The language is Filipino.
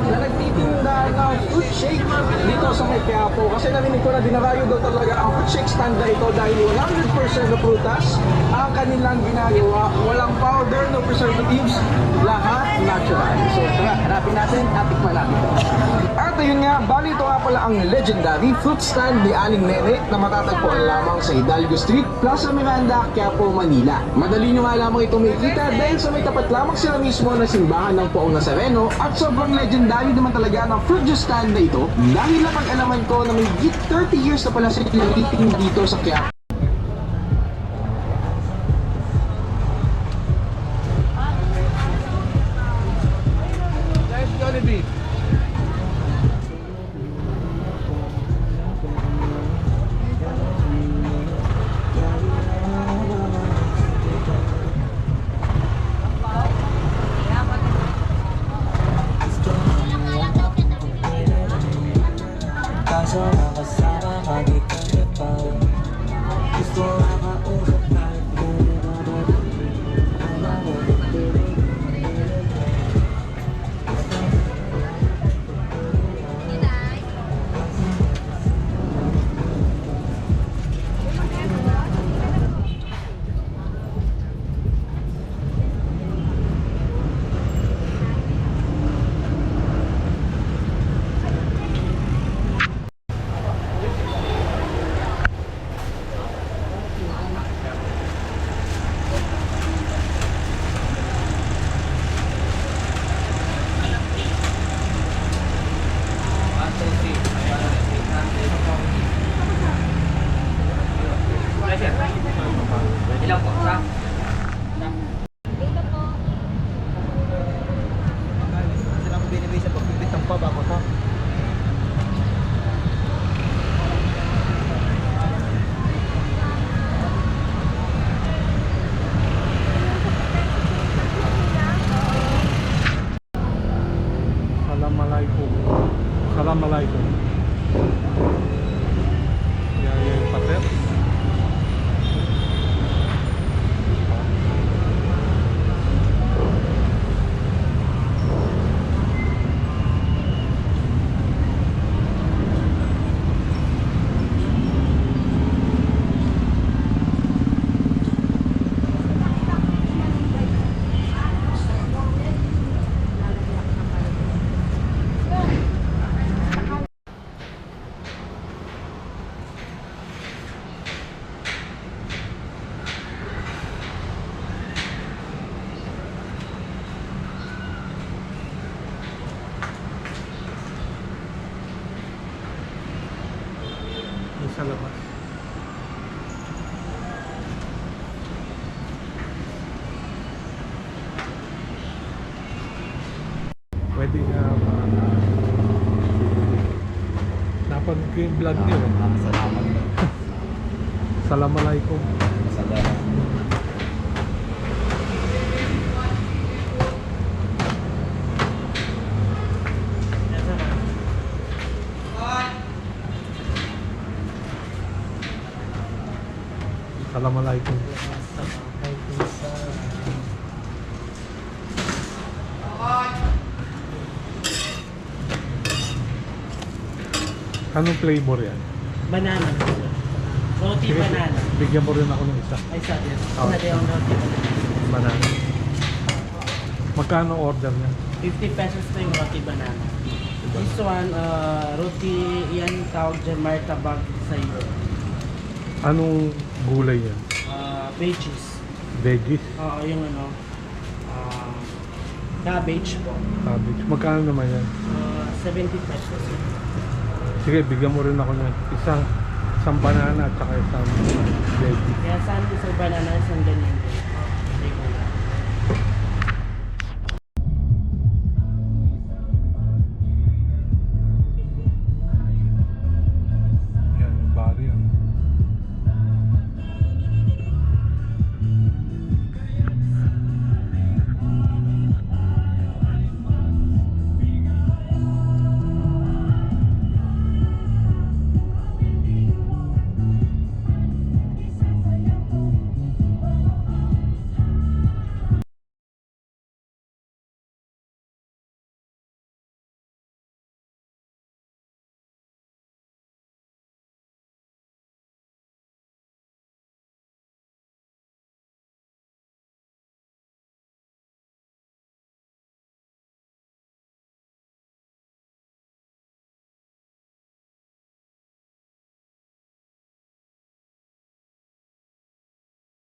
na nagtitinda ng fruit shake dito sa may Quiapo. Kasi narinig ko na dinarayo daw talaga ang fruit shake stand na ito dahil 100% na prutas ang kanilang ginagawa. Walang powder, no preservatives, lahat natural. So tara, hanapin natin at tikman natin ito. At ayun nga, bali ito nga pala ang legendary fruit stand ni Aling Nene na matatagpuan lamang sa Hidalgo Street, Plaza Miranda, Quiapo, Manila. Madali nyo nga lamang ito makikita dahil sa may tapat lamang sila mismo na simbahan ng Poong Nazareno at sobrang legendary naman talaga ng fruit juice stand na ito dahil napag-alaman ko na may 30 years na pala sila eating dito sa Quiapo. Kaso nakasama ka di ka pa. Gusto nga mausap kahit ilang po sa? Dito po. Sila ko binibay sa pagbibitang pa bago to. Assalamualaikum. Assalamualaikum. Ya, yung pater. Sa labas. Pwede nga napanood ko yung vlog niyo. Salamat. Assalamualaikum. Salamat. Assalamualaikum. Anong flavor yan? Banana. Roti Sige, banana. bigyan mo rin ako ng isa. Ay, sabi. Oh. Sabi yung roti banana. Banana. Magkano order niya? 50 pesos na yung roti banana. This one, roti, yan tawag dyan, martabak sa iyo. Anong gulay yan? Veggies. Veggies? Oo, yung ano, cabbage po. Cabbage. Magkano naman yan? 70 pesos. Sige, bigyan mo rin ako ng isa. Isang banana at saka isang veggies. Kaya sa amin isang banana, isang ganyan din. May gulay.